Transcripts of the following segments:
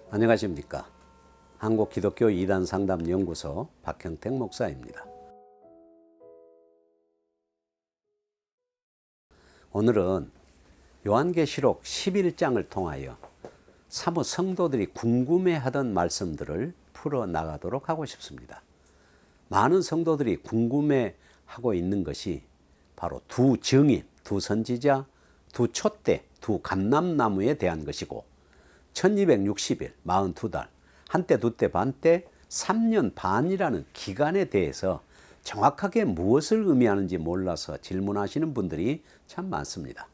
안녕하십니까. 한국기독교 이단상담연구소 박형택 목사입니다. 오늘은 요한계시록 11장을 통하여 사모 성도들이 궁금해하던 말씀들을 풀어나가도록 하고 싶습니다. 많은 성도들이 궁금해하고 있는 것이 바로 두 증인, 두 선지자, 두 촛대, 두 감람나무에 대한 것이고 1260일, 42달, 한때, 두때, 반때, 3년 반이라는 기간에 대해서 정확하게 무엇을 의미하는지 몰라서 질문하시는 분들이 참 많습니다.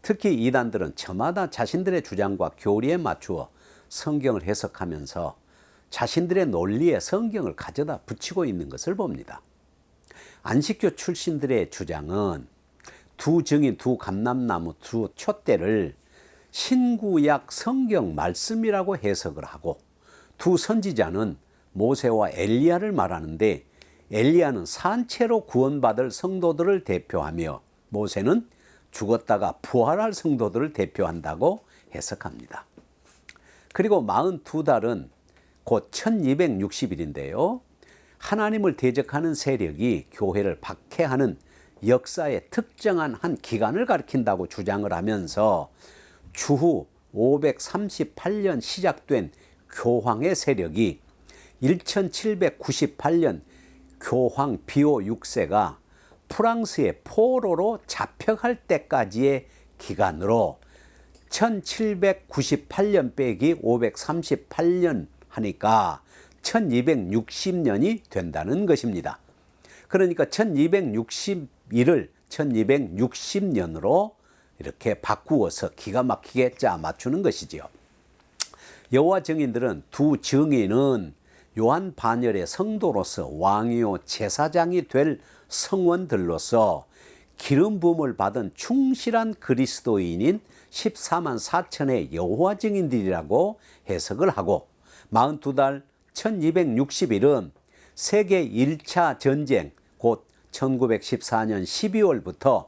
특히 이단들은 저마다 자신들의 주장과 교리에 맞추어 성경을 해석하면서 자신들의 논리에 성경을 가져다 붙이고 있는 것을 봅니다. 안식교 출신들의 주장은 두 증인, 두 감람나무, 두 촛대를 신구약 성경 말씀이라고 해석을 하고 두 선지자는 모세와 엘리야를 말하는데 엘리야는 산채로 구원받을 성도들을 대표하며 모세는 죽었다가 부활할 성도들을 대표한다고 해석합니다. 그리고 42달은 곧 1260일인데요. 하나님을 대적하는 세력이 교회를 박해하는 역사의 특정한 한 기간을 가리킨다고 주장을 하면서 추후 538년 시작된 교황의 세력이 1798년 교황 비오 6세가 프랑스의 포로로 잡혀갈 때까지의 기간으로 1798년 빼기 538년 하니까 1260년이 된다는 것입니다. 그러니까 1261을 1260년으로 이렇게 바꾸어서 기가 막히게 짜 맞추는 것이지요. 여호와 증인들은 두 증인은 요한 반열의 성도로서 왕이요 제사장이 될 성원들로서 기름 부음을 받은 충실한 그리스도인인 14만 4천의 여호와 증인들이라고 해석을 하고 42달 1260일은 세계 1차 전쟁 곧 1914년 12월부터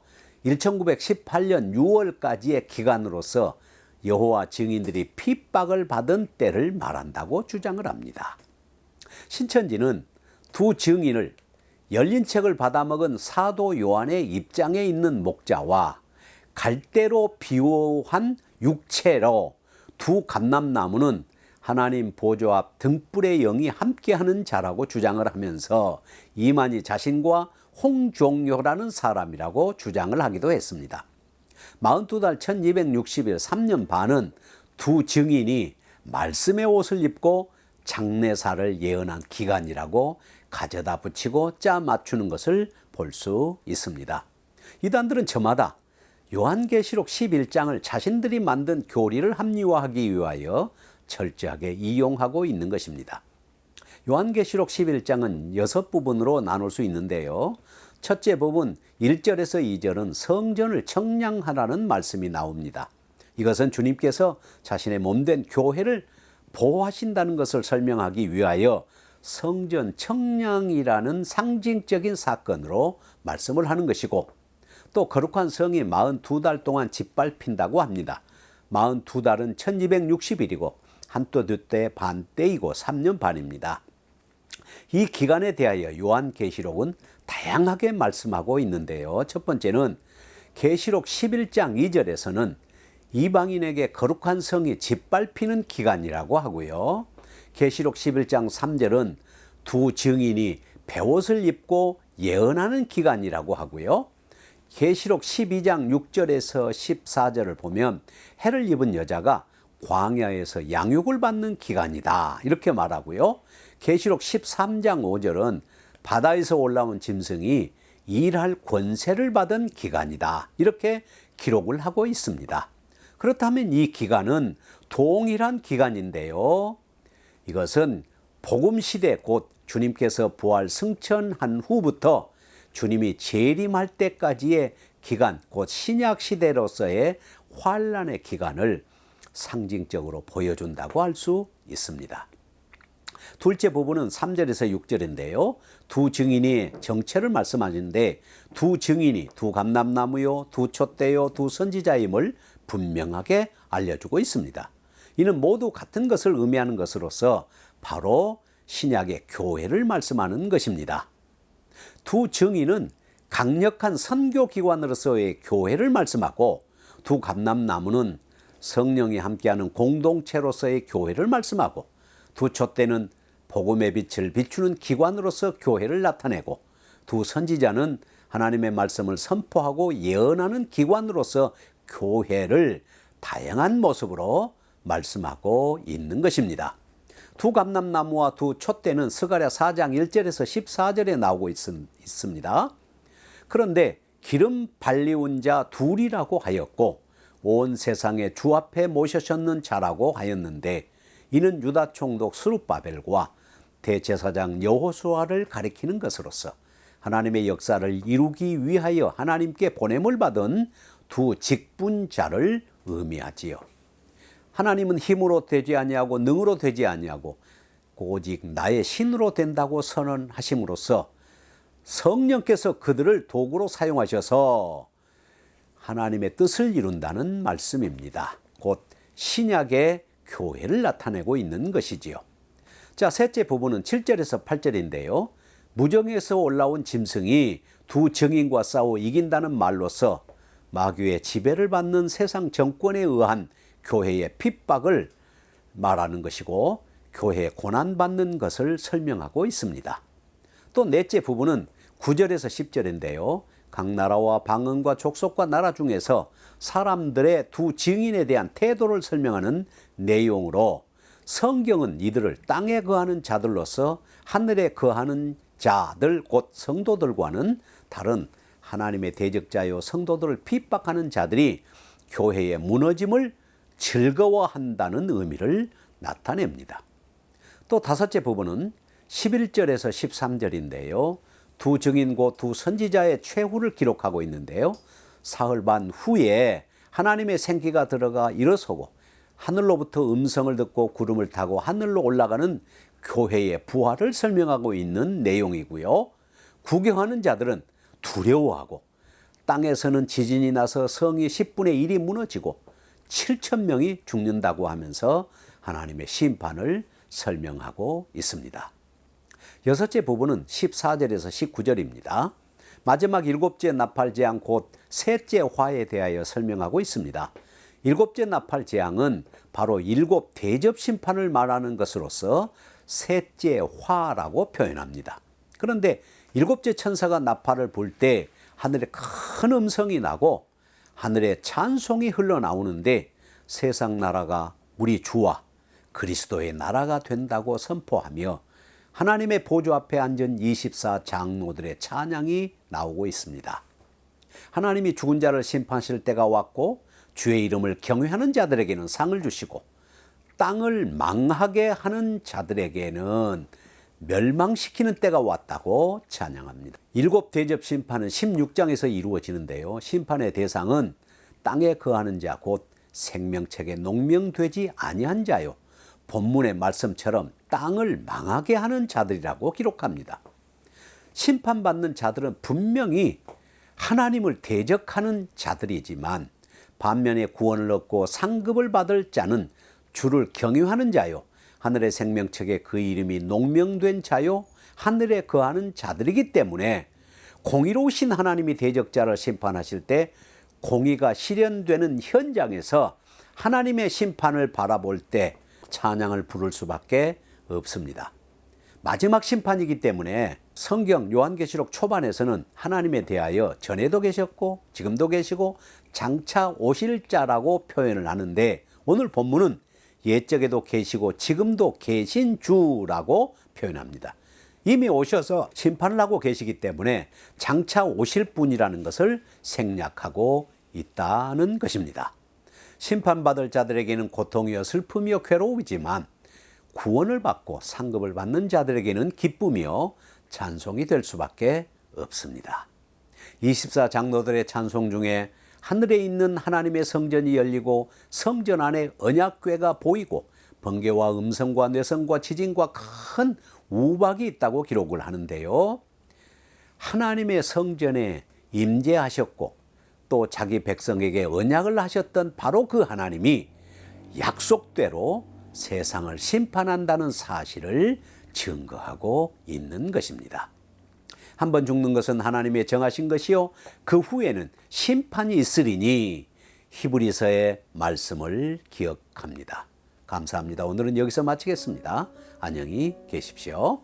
1918년 6월까지의 기간으로서 여호와 증인들이 핍박을 받은 때를 말한다고 주장을 합니다. 신천지는 두 증인을 열린 책을 받아먹은 사도 요한의 입장에 있는 목자와 갈대로 비유한 육체로 두 감람나무는 하나님 보좌 앞 등불의 영이 함께하는 자라고 주장을 하면서 이만희 자신과 홍종효라는 사람이라고 주장을 하기도 했습니다. 42달 1260일 3년 반은 두 증인이 말씀의 옷을 입고 장례사를 예언한 기간이라고 가져다 붙이고 짜 맞추는 것을 볼 수 있습니다. 이단들은 저마다 요한계시록 11장을 자신들이 만든 교리를 합리화하기 위하여 철저하게 이용하고 있는 것입니다. 요한계시록 11장은 6부분으로 나눌 수 있는데요. 첫째 부분 1절에서 2절은 성전을 청량하라는 말씀이 나옵니다. 이것은 주님께서 자신의 몸된 교회를 보호하신다는 것을 설명하기 위하여 성전 청량이라는 상징적인 사건으로 말씀을 하는 것이고 또 거룩한 성이 42달 동안 짓밟힌다고 합니다. 42달은 1260일이고 한때 두때 반때이고 3년 반입니다. 이 기간에 대하여 요한계시록은 다양하게 말씀하고 있는데요. 첫 번째는 계시록 11장 2절에서는 이방인에게 거룩한 성이 짓밟히는 기간이라고 하고요. 계시록 11장 3절은 두 증인이 베옷을 입고 예언하는 기간이라고 하고요. 계시록 12장 6절에서 14절을 보면 해를 입은 여자가 광야에서 양육을 받는 기간이다 이렇게 말하고요. 계시록 13장 5절은 바다에서 올라온 짐승이 일할 권세를 받은 기간이다 이렇게 기록을 하고 있습니다. 그렇다면 이 기간은 동일한 기간인데요. 이것은 복음시대 곧 주님께서 부활 승천한 후부터 주님이 재림할 때까지의 기간 곧 신약시대로서의 환란의 기간을 상징적으로 보여준다고 할 수 있습니다. 둘째 부분은 3절에서 6절인데요. 두 증인이 정체를 말씀하시는데 두 증인이 두 감람나무요, 두 촛대요, 두 선지자임을 분명하게 알려주고 있습니다. 이는 모두 같은 것을 의미하는 것으로서 바로 신약의 교회를 말씀하는 것입니다. 두 증인은 강력한 선교기관으로서의 교회를 말씀하고, 두 감람나무는 성령이 함께하는 공동체로서의 교회를 말씀하고, 두 촛대는 복음의 빛을 비추는 기관으로서 교회를 나타내고, 두 선지자는 하나님의 말씀을 선포하고 예언하는 기관으로서 교회를 다양한 모습으로 말씀하고 있는 것입니다. 두 감람나무와 두 촛대는 스가랴 4장 1절에서 14절에 나오고 있습니다. 그런데 기름 발리운 자 둘이라고 하였고, 온 세상에 주 앞에 모셔셨는 자라고 하였는데, 이는 유다 총독 스룹바벨과 대제사장 여호수아를 가리키는 것으로서 하나님의 역사를 이루기 위하여 하나님께 보냄을 받은 두 직분자를 의미하지요. 하나님은 힘으로 되지 아니하고 능으로 되지 아니하고 오직 나의 신으로 된다고 선언하심으로써 성령께서 그들을 도구로 사용하셔서 하나님의 뜻을 이룬다는 말씀입니다. 곧 신약의 교회를 나타내고 있는 것이지요. 자, 셋째 부분은 7절에서 8절인데요. 무정에서 올라온 짐승이 두 증인과 싸워 이긴다는 말로서 마귀의 지배를 받는 세상 정권에 의한 교회의 핍박을 말하는 것이고, 교회에 고난받는 것을 설명하고 있습니다. 또 넷째 부분은 9절에서 10절인데요. 각 나라와 방언과 족속과 나라 중에서 사람들의 두 증인에 대한 태도를 설명하는 내용으로, 성경은 이들을 땅에 거하는 자들로서 하늘에 거하는 자들 곧 성도들과는 다른 하나님의 대적자요 성도들을 핍박하는 자들이 교회의 무너짐을 즐거워한다는 의미를 나타냅니다. 또 다섯째 부분은 11절에서 13절인데요. 두 증인과 두 선지자의 최후를 기록하고 있는데요. 사흘 반 후에 하나님의 생기가 들어가 일어서고 하늘로부터 음성을 듣고 구름을 타고 하늘로 올라가는 교회의 부활을 설명하고 있는 내용이고요. 구경하는 자들은 두려워하고, 땅에서는 지진이 나서 성이 10분의 1이 무너지고 7천 명이 죽는다고 하면서 하나님의 심판을 설명하고 있습니다. 여섯째 부분은 14절에서 19절입니다. 마지막 일곱째 나팔 재앙 곧 셋째 화에 대하여 설명하고 있습니다. 일곱째 나팔 재앙은 바로 일곱 대접 심판을 말하는 것으로서 셋째 화라고 표현합니다. 그런데 일곱째 천사가 나팔을 불 때 하늘에 큰 음성이 나고 하늘에 찬송이 흘러나오는데, 세상 나라가 우리 주와 그리스도의 나라가 된다고 선포하며 하나님의 보좌 앞에 앉은 24 장로들의 찬양이 나오고 있습니다. 하나님이 죽은 자를 심판하실 때가 왔고, 주의 이름을 경외하는 자들에게는 상을 주시고, 땅을 망하게 하는 자들에게는 멸망시키는 때가 왔다고 찬양합니다. 일곱 대접 심판은 16장에서 이루어지는데요. 심판의 대상은 땅에 거하는 자 곧 생명책에 농명되지 아니한 자요, 본문의 말씀처럼 땅을 망하게 하는 자들이라고 기록합니다. 심판받는 자들은 분명히 하나님을 대적하는 자들이지만, 반면에 구원을 얻고 상급을 받을 자는 주를 경외하는 자요, 하늘의 생명책에 그 이름이 농명된 자요, 하늘에 거하는 자들이기 때문에 공의로우신 하나님이 대적자를 심판하실 때 공의가 실현되는 현장에서 하나님의 심판을 바라볼 때 찬양을 부를 수밖에 없습니다. 마지막 심판이기 때문에 성경 요한계시록 초반에서는 하나님에 대하여 전에도 계셨고 지금도 계시고 장차 오실 자라고 표현을 하는데, 오늘 본문은 옛적에도 계시고 지금도 계신 주라고 표현합니다. 이미 오셔서 심판을 하고 계시기 때문에 장차 오실 분이라는 것을 생략하고 있다는 것입니다. 심판받을 자들에게는 고통이요 슬픔이요 괴로움이지만, 구원을 받고 상급을 받는 자들에게는 기쁨이요 찬송이 될 수밖에 없습니다. 24 장로들의 찬송 중에 하늘에 있는 하나님의 성전이 열리고 성전 안에 언약궤가 보이고 번개와 음성과 뇌성과 지진과 큰 우박이 있다고 기록을 하는데요. 하나님의 성전에 임재하셨고 또 자기 백성에게 언약을 하셨던 바로 그 하나님이 약속대로 세상을 심판한다는 사실을 증거하고 있는 것입니다. 한번 죽는 것은 하나님의 정하신 것이요 그 후에는 심판이 있으리니 히브리서의 말씀을 기억합니다. 감사합니다. 오늘은 여기서 마치겠습니다. 안녕히 계십시오.